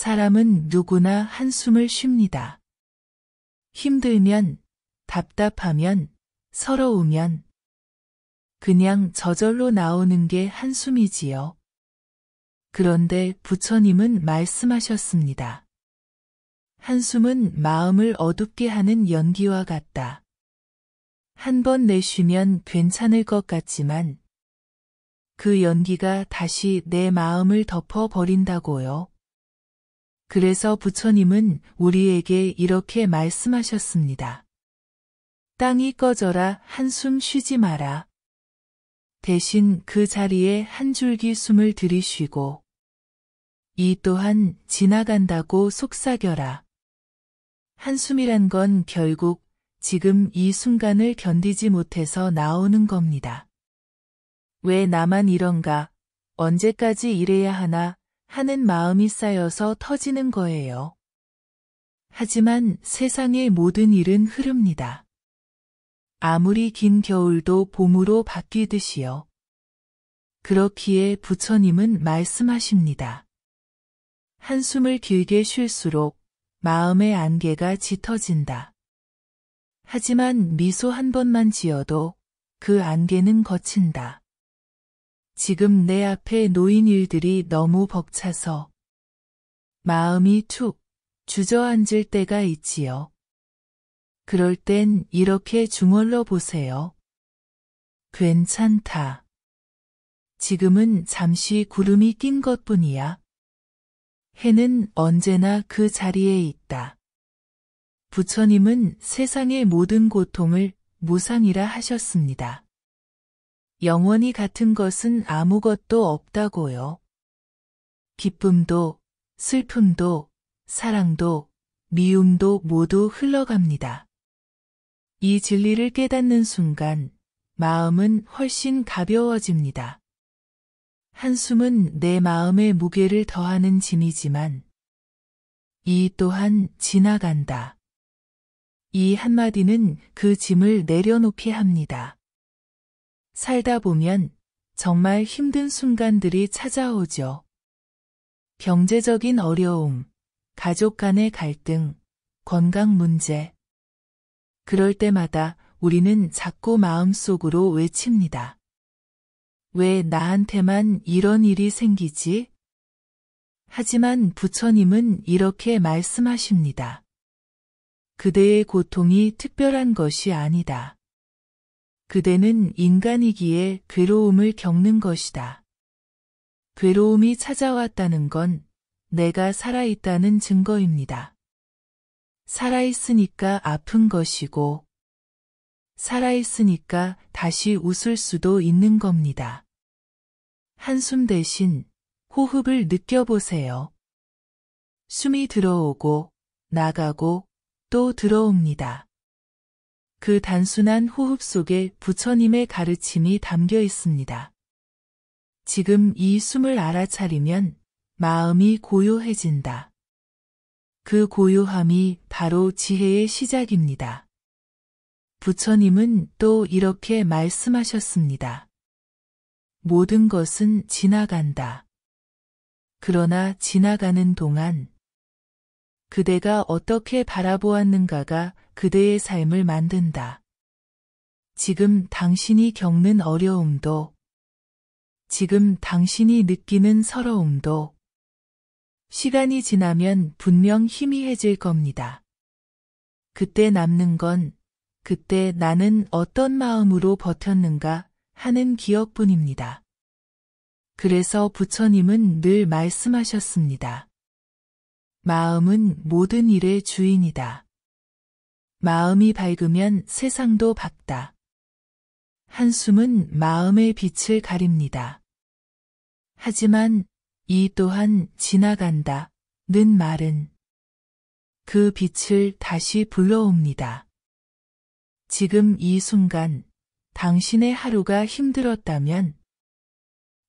사람은 누구나 한숨을 쉽니다. 힘들면, 답답하면, 서러우면 그냥 저절로 나오는 게 한숨이지요. 그런데 부처님은 말씀하셨습니다. 한숨은 마음을 어둡게 하는 연기와 같다. 한 번 내쉬면 괜찮을 것 같지만 그 연기가 다시 내 마음을 덮어버린다고요. 그래서 부처님은 우리에게 이렇게 말씀하셨습니다. 땅이 꺼져라, 한숨 쉬지 마라. 대신 그 자리에 한 줄기 숨을 들이쉬고 이 또한 지나간다고 속삭여라. 한숨이란 건 결국 지금 이 순간을 견디지 못해서 나오는 겁니다. 왜 나만 이런가, 언제까지 이래야 하나 하는 마음이 쌓여서 터지는 거예요. 하지만 세상의 모든 일은 흐릅니다. 아무리 긴 겨울도 봄으로 바뀌듯이요. 그렇기에 부처님은 말씀하십니다. 한숨을 길게 쉴수록 마음의 안개가 짙어진다. 하지만 미소 한 번만 지어도 그 안개는 걷힌다. 지금 내 앞에 놓인 일들이 너무 벅차서 마음이 툭 주저앉을 때가 있지요. 그럴 땐 이렇게 중얼러 보세요. 괜찮다. 지금은 잠시 구름이 낀 것뿐이야. 해는 언제나 그 자리에 있다. 부처님은 세상의 모든 고통을 무상이라 하셨습니다. 영원히 같은 것은 아무것도 없다고요. 기쁨도, 슬픔도, 사랑도, 미움도 모두 흘러갑니다. 이 진리를 깨닫는 순간 마음은 훨씬 가벼워집니다. 한숨은 내 마음의 무게를 더하는 짐이지만 이 또한 지나간다. 이 한마디는 그 짐을 내려놓게 합니다. 살다 보면 정말 힘든 순간들이 찾아오죠. 경제적인 어려움, 가족 간의 갈등, 건강 문제. 그럴 때마다 우리는 자꾸 마음속으로 외칩니다. 왜 나한테만 이런 일이 생기지? 하지만 부처님은 이렇게 말씀하십니다. 그대의 고통이 특별한 것이 아니다. 그대는 인간이기에 괴로움을 겪는 것이다. 괴로움이 찾아왔다는 건 내가 살아있다는 증거입니다. 살아있으니까 아픈 것이고, 살아있으니까 다시 웃을 수도 있는 겁니다. 한숨 대신 호흡을 느껴보세요. 숨이 들어오고, 나가고, 또 들어옵니다. 그 단순한 호흡 속에 부처님의 가르침이 담겨 있습니다. 지금 이 숨을 알아차리면 마음이 고요해진다. 그 고요함이 바로 지혜의 시작입니다. 부처님은 또 이렇게 말씀하셨습니다. 모든 것은 지나간다. 그러나 지나가는 동안 그대가 어떻게 바라보았는가가 그대의 삶을 만든다. 지금 당신이 겪는 어려움도, 지금 당신이 느끼는 서러움도 시간이 지나면 분명 희미해질 겁니다. 그때 남는 건 그때 나는 어떤 마음으로 버텼는가 하는 기억뿐입니다. 그래서 부처님은 늘 말씀하셨습니다. 마음은 모든 일의 주인이다. 마음이 밝으면 세상도 밝다. 한숨은 마음의 빛을 가립니다. 하지만 이 또한 지나간다 는 말은 그 빛을 다시 불러옵니다. 지금 이 순간 당신의 하루가 힘들었다면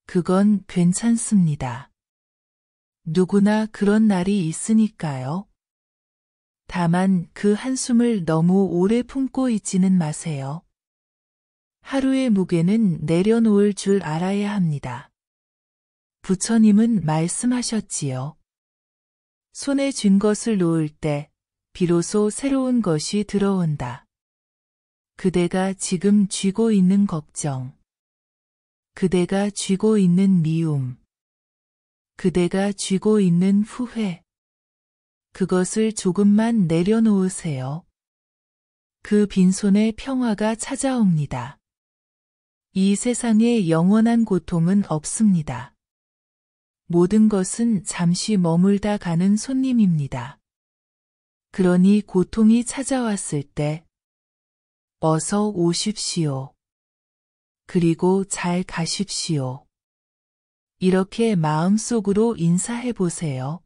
그건 괜찮습니다. 누구나 그런 날이 있으니까요. 다만 그 한숨을 너무 오래 품고 있지는 마세요. 하루의 무게는 내려놓을 줄 알아야 합니다. 부처님은 말씀하셨지요. 손에 쥔 것을 놓을 때 비로소 새로운 것이 들어온다. 그대가 지금 쥐고 있는 걱정, 그대가 쥐고 있는 미움, 그대가 쥐고 있는 후회, 그것을 조금만 내려놓으세요. 그 빈손에 평화가 찾아옵니다. 이 세상에 영원한 고통은 없습니다. 모든 것은 잠시 머물다 가는 손님입니다. 그러니 고통이 찾아왔을 때 어서 오십시오. 그리고 잘 가십시오. 이렇게 마음속으로 인사해 보세요.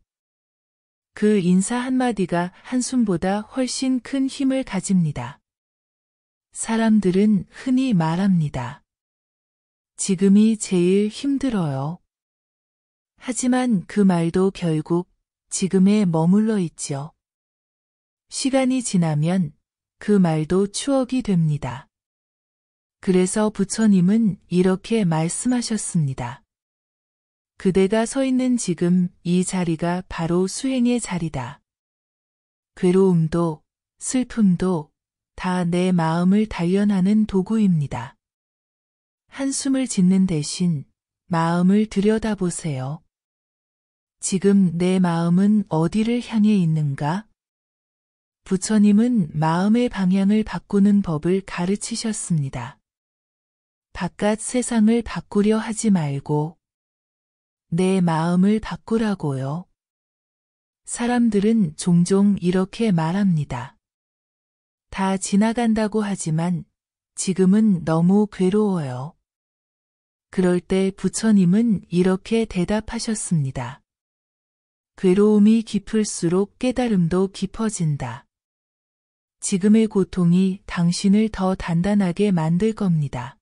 그 인사 한마디가 한숨보다 훨씬 큰 힘을 가집니다. 사람들은 흔히 말합니다. 지금이 제일 힘들어요. 하지만 그 말도 결국 지금에 머물러 있죠. 시간이 지나면 그 말도 추억이 됩니다. 그래서 부처님은 이렇게 말씀하셨습니다. 그대가 서 있는 지금 이 자리가 바로 수행의 자리다. 괴로움도 슬픔도 다 내 마음을 단련하는 도구입니다. 한숨을 짓는 대신 마음을 들여다보세요. 지금 내 마음은 어디를 향해 있는가? 부처님은 마음의 방향을 바꾸는 법을 가르치셨습니다. 바깥 세상을 바꾸려 하지 말고 내 마음을 바꾸라고요. 사람들은 종종 이렇게 말합니다. 다 지나간다고 하지만 지금은 너무 괴로워요. 그럴 때 부처님은 이렇게 대답하셨습니다. 괴로움이 깊을수록 깨달음도 깊어진다. 지금의 고통이 당신을 더 단단하게 만들 겁니다.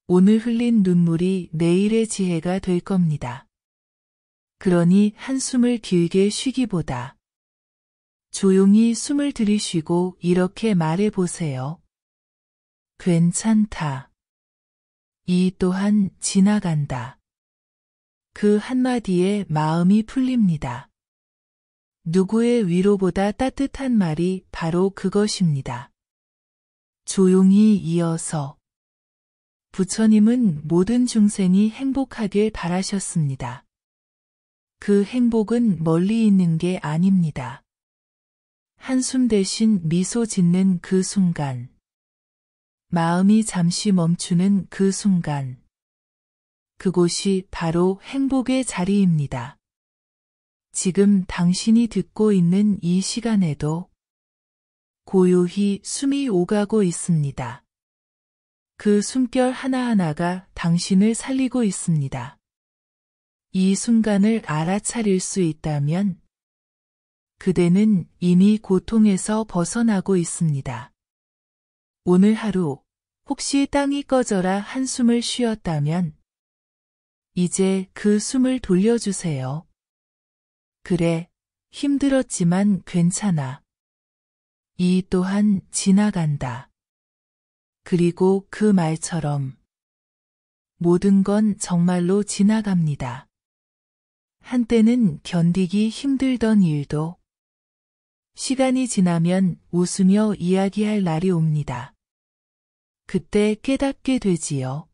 오늘 흘린 눈물이 내일의 지혜가 될 겁니다. 그러니 한숨을 길게 쉬기보다 조용히 숨을 들이쉬고 이렇게 말해 보세요. 괜찮다. 이 또한 지나간다. 그 한마디에 마음이 풀립니다. 누구의 위로보다 따뜻한 말이 바로 그것입니다. 조용히 이어서 부처님은 모든 중생이 행복하길 바라셨습니다. 그 행복은 멀리 있는 게 아닙니다. 한숨 대신 미소 짓는 그 순간, 마음이 잠시 멈추는 그 순간, 그곳이 바로 행복의 자리입니다. 지금 당신이 듣고 있는 이 시간에도 고요히 숨이 오가고 있습니다. 그 숨결 하나하나가 당신을 살리고 있습니다. 이 순간을 알아차릴 수 있다면 그대는 이미 고통에서 벗어나고 있습니다. 오늘 하루 혹시 땅이 꺼져라 한숨을 쉬었다면 이제 그 숨을 돌려주세요. 그래, 힘들었지만 괜찮아. 이 또한 지나간다. 그리고 그 말처럼 모든 건 정말로 지나갑니다. 한때는 견디기 힘들던 일도 시간이 지나면 웃으며 이야기할 날이 옵니다. 그때 깨닫게 되지요.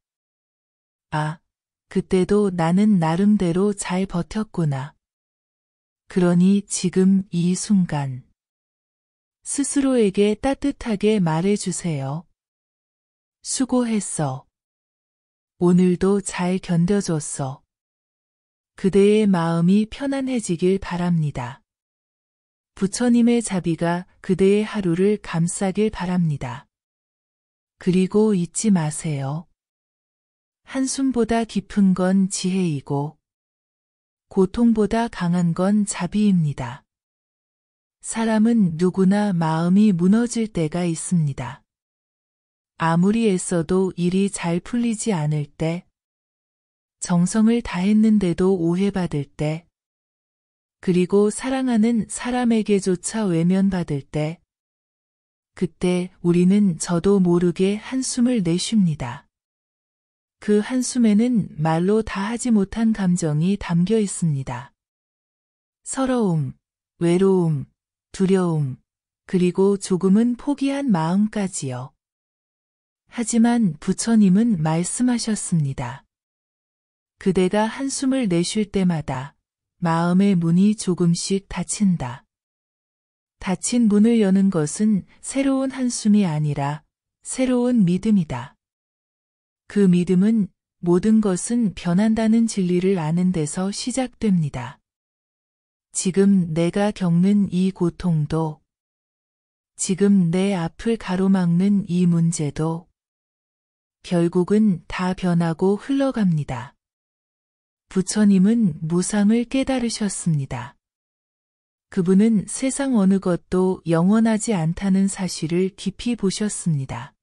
아, 그때도 나는 나름대로 잘 버텼구나. 그러니 지금 이 순간 스스로에게 따뜻하게 말해주세요. 수고했어. 오늘도 잘 견뎌줬어. 그대의 마음이 편안해지길 바랍니다. 부처님의 자비가 그대의 하루를 감싸길 바랍니다. 그리고 잊지 마세요. 한숨보다 깊은 건 지혜이고 고통보다 강한 건 자비입니다. 사람은 누구나 마음이 무너질 때가 있습니다. 아무리 애써도 일이 잘 풀리지 않을 때, 정성을 다했는데도 오해받을 때, 그리고 사랑하는 사람에게조차 외면받을 때, 그때 우리는 저도 모르게 한숨을 내쉽니다. 그 한숨에는 말로 다 하지 못한 감정이 담겨 있습니다. 서러움, 외로움, 두려움, 그리고 조금은 포기한 마음까지요. 하지만 부처님은 말씀하셨습니다. 그대가 한숨을 내쉴 때마다 마음의 문이 조금씩 닫힌다. 닫힌 문을 여는 것은 새로운 한숨이 아니라 새로운 믿음이다. 그 믿음은 모든 것은 변한다는 진리를 아는 데서 시작됩니다. 지금 내가 겪는 이 고통도, 지금 내 앞을 가로막는 이 문제도 결국은 다 변하고 흘러갑니다. 부처님은 무상을 깨달으셨습니다. 그분은 세상 어느 것도 영원하지 않다는 사실을 깊이 보셨습니다.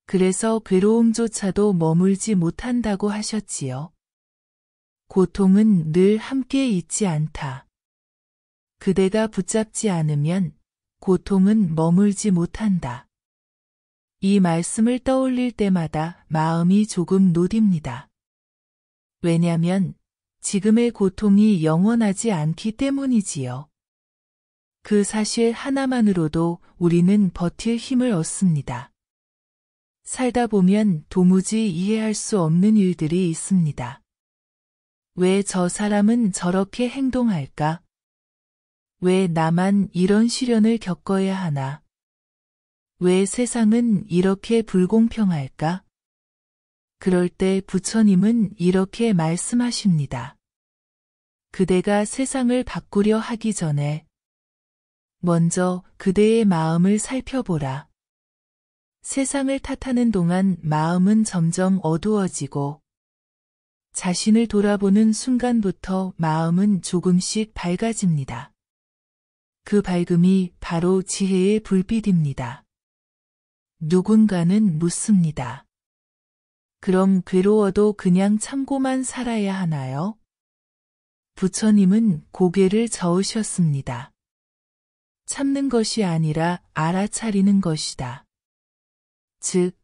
그래서 괴로움조차도 머물지 못한다고 하셨지요. 고통은 늘 함께 있지 않다. 그대가 붙잡지 않으면 고통은 머물지 못한다. 이 말씀을 떠올릴 때마다 마음이 조금 놓입니다. 왜냐면 지금의 고통이 영원하지 않기 때문이지요. 그 사실 하나만으로도 우리는 버틸 힘을 얻습니다. 살다 보면 도무지 이해할 수 없는 일들이 있습니다. 왜 저 사람은 저렇게 행동할까? 왜 나만 이런 시련을 겪어야 하나? 왜 세상은 이렇게 불공평할까? 그럴 때 부처님은 이렇게 말씀하십니다. 그대가 세상을 바꾸려 하기 전에 먼저 그대의 마음을 살펴보라. 세상을 탓하는 동안 마음은 점점 어두워지고 자신을 돌아보는 순간부터 마음은 조금씩 밝아집니다. 그 밝음이 바로 지혜의 불빛입니다. 누군가는 묻습니다. 그럼 괴로워도 그냥 참고만 살아야 하나요? 부처님은 고개를 저으셨습니다. 참는 것이 아니라 알아차리는 것이다. 즉,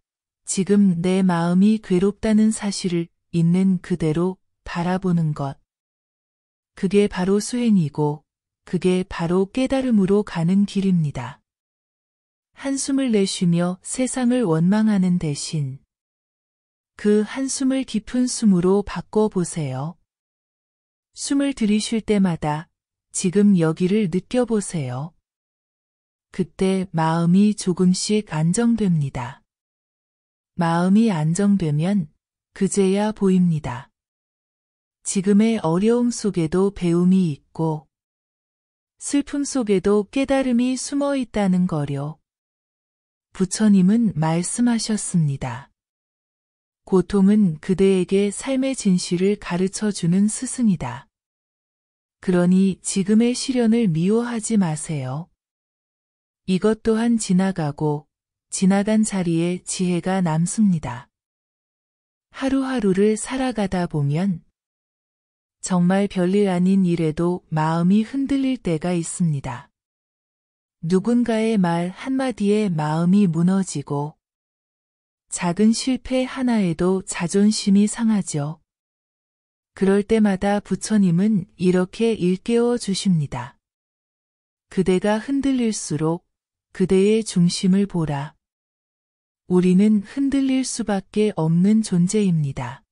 지금 내 마음이 괴롭다는 사실을 있는 그대로 바라보는 것. 그게 바로 수행이고, 그게 바로 깨달음으로 가는 길입니다. 한숨을 내쉬며 세상을 원망하는 대신 그 한숨을 깊은 숨으로 바꿔보세요. 숨을 들이쉴 때마다 지금 여기를 느껴보세요. 그때 마음이 조금씩 안정됩니다. 마음이 안정되면 그제야 보입니다. 지금의 어려움 속에도 배움이 있고 슬픔 속에도 깨달음이 숨어 있다는 거요. 부처님은 말씀하셨습니다. 고통은 그대에게 삶의 진실을 가르쳐주는 스승이다. 그러니 지금의 시련을 미워하지 마세요. 이것 또한 지나가고 지나간 자리에 지혜가 남습니다. 하루하루를 살아가다 보면 정말 별일 아닌 일에도 마음이 흔들릴 때가 있습니다. 누군가의 말 한마디에 마음이 무너지고 작은 실패 하나에도 자존심이 상하죠. 그럴 때마다 부처님은 이렇게 일깨워 주십니다. 그대가 흔들릴수록 그대의 중심을 보라. 우리는 흔들릴 수밖에 없는 존재입니다.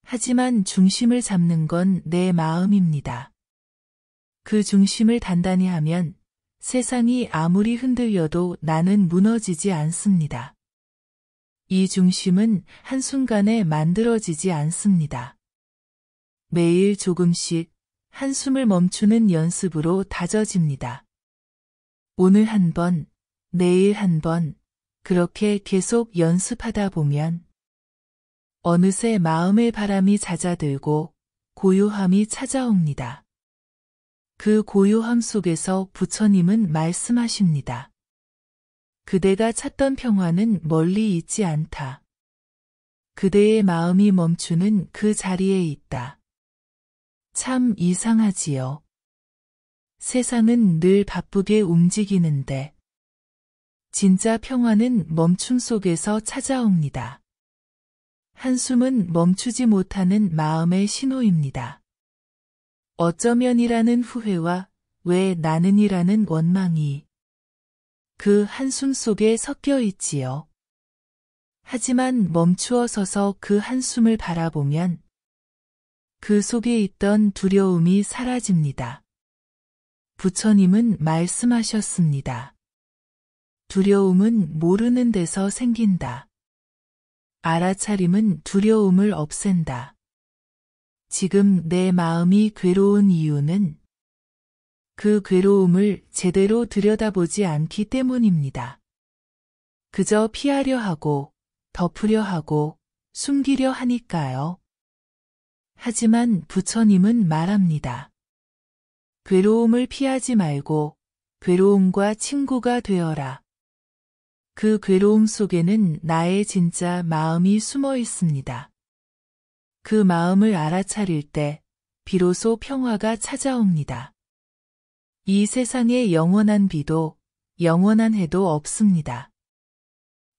하지만 중심을 잡는 건 내 마음입니다. 그 중심을 단단히 하면 세상이 아무리 흔들려도 나는 무너지지 않습니다. 이 중심은 한순간에 만들어지지 않습니다. 매일 조금씩 한숨을 멈추는 연습으로 다져집니다. 오늘 한 번, 내일 한 번, 그렇게 계속 연습하다 보면 어느새 마음의 바람이 잦아들고 고요함이 찾아옵니다. 그 고요함 속에서 부처님은 말씀하십니다. 그대가 찾던 평화는 멀리 있지 않다. 그대의 마음이 멈추는 그 자리에 있다. 참 이상하지요. 세상은 늘 바쁘게 움직이는데 진짜 평화는 멈춤 속에서 찾아옵니다. 한숨은 멈추지 못하는 마음의 신호입니다. 어쩌면이라는 후회와 왜 나는이라는 원망이 그 한숨 속에 섞여 있지요. 하지만 멈추어 서서 그 한숨을 바라보면 그 속에 있던 두려움이 사라집니다. 부처님은 말씀하셨습니다. 두려움은 모르는 데서 생긴다. 알아차림은 두려움을 없앤다. 지금 내 마음이 괴로운 이유는 그 괴로움을 제대로 들여다보지 않기 때문입니다. 그저 피하려 하고, 덮으려 하고, 숨기려 하니까요. 하지만 부처님은 말합니다. 괴로움을 피하지 말고 괴로움과 친구가 되어라. 그 괴로움 속에는 나의 진짜 마음이 숨어 있습니다. 그 마음을 알아차릴 때 비로소 평화가 찾아옵니다. 이 세상에 영원한 비도 영원한 해도 없습니다.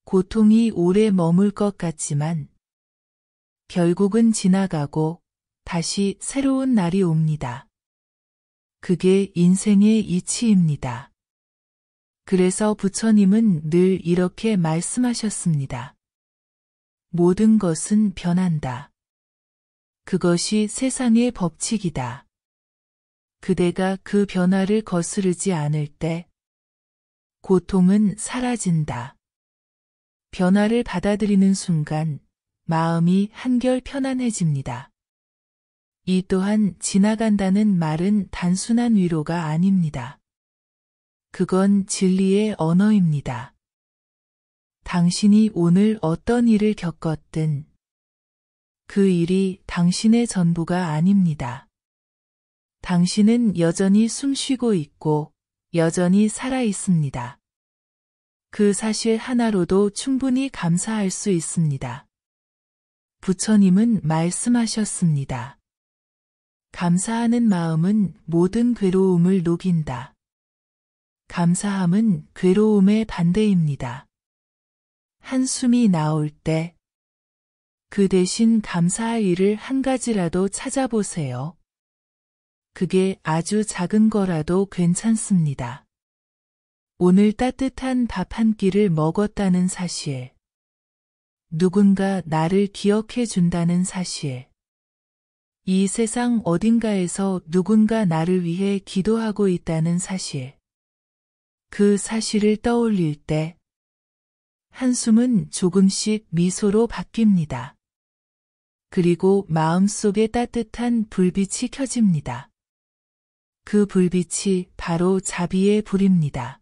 고통이 오래 머물 것 같지만 결국은 지나가고 다시 새로운 날이 옵니다. 그게 인생의 이치입니다. 그래서 부처님은 늘 이렇게 말씀하셨습니다. 모든 것은 변한다. 그것이 세상의 법칙이다. 그대가 그 변화를 거스르지 않을 때 고통은 사라진다. 변화를 받아들이는 순간 마음이 한결 편안해집니다. 이 또한 지나간다는 말은 단순한 위로가 아닙니다. 그건 진리의 언어입니다. 당신이 오늘 어떤 일을 겪었든 그 일이 당신의 전부가 아닙니다. 당신은 여전히 숨쉬고 있고 여전히 살아 있습니다. 그 사실 하나로도 충분히 감사할 수 있습니다. 부처님은 말씀하셨습니다. 감사하는 마음은 모든 괴로움을 녹인다. 감사함은 괴로움의 반대입니다. 한숨이 나올 때 그 대신 감사할 일을 한 가지라도 찾아보세요. 그게 아주 작은 거라도 괜찮습니다. 오늘 따뜻한 밥 한 끼를 먹었다는 사실. 누군가 나를 기억해 준다는 사실. 이 세상 어딘가에서 누군가 나를 위해 기도하고 있다는 사실. 그 사실을 떠올릴 때 한숨은 조금씩 미소로 바뀝니다. 그리고 마음속에 따뜻한 불빛이 켜집니다. 그 불빛이 바로 자비의 불입니다.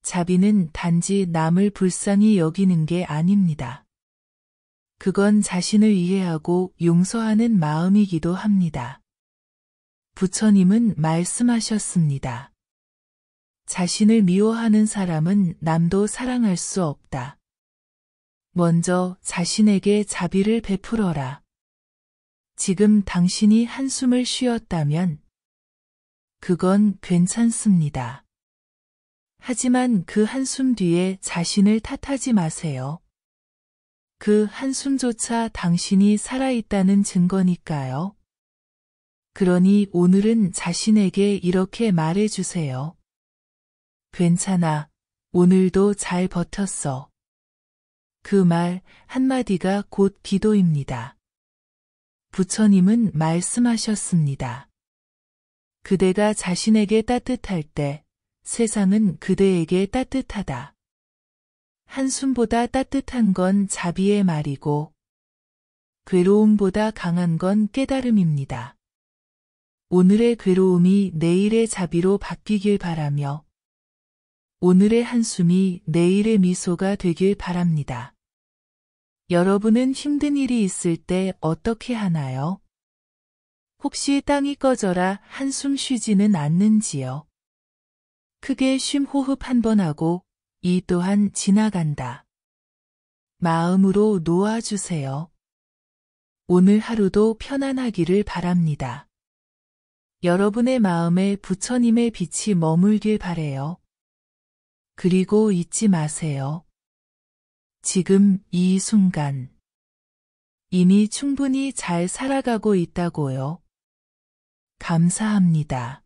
자비는 단지 남을 불쌍히 여기는 게 아닙니다. 그건 자신을 이해하고 용서하는 마음이기도 합니다. 부처님은 말씀하셨습니다. 자신을 미워하는 사람은 남도 사랑할 수 없다. 먼저 자신에게 자비를 베풀어라. 지금 당신이 한숨을 쉬었다면 그건 괜찮습니다. 하지만 그 한숨 뒤에 자신을 탓하지 마세요. 그 한숨조차 당신이 살아있다는 증거니까요. 그러니 오늘은 자신에게 이렇게 말해주세요. 괜찮아. 오늘도 잘 버텼어. 그 말 한마디가 곧 기도입니다. 부처님은 말씀하셨습니다. 그대가 자신에게 따뜻할 때 세상은 그대에게 따뜻하다. 한숨보다 따뜻한 건 자비의 말이고 괴로움보다 강한 건 깨달음입니다. 오늘의 괴로움이 내일의 자비로 바뀌길 바라며 오늘의 한숨이 내일의 미소가 되길 바랍니다. 여러분은 힘든 일이 있을 때 어떻게 하나요? 혹시 땅이 꺼져라 한숨 쉬지는 않는지요? 크게 쉼 호흡 한 번 하고 이 또한 지나간다. 마음으로 놓아주세요. 오늘 하루도 편안하기를 바랍니다. 여러분의 마음에 부처님의 빛이 머물길 바래요. 그리고 잊지 마세요. 지금 이 순간 이미 충분히 잘 살아가고 있다고요. 감사합니다.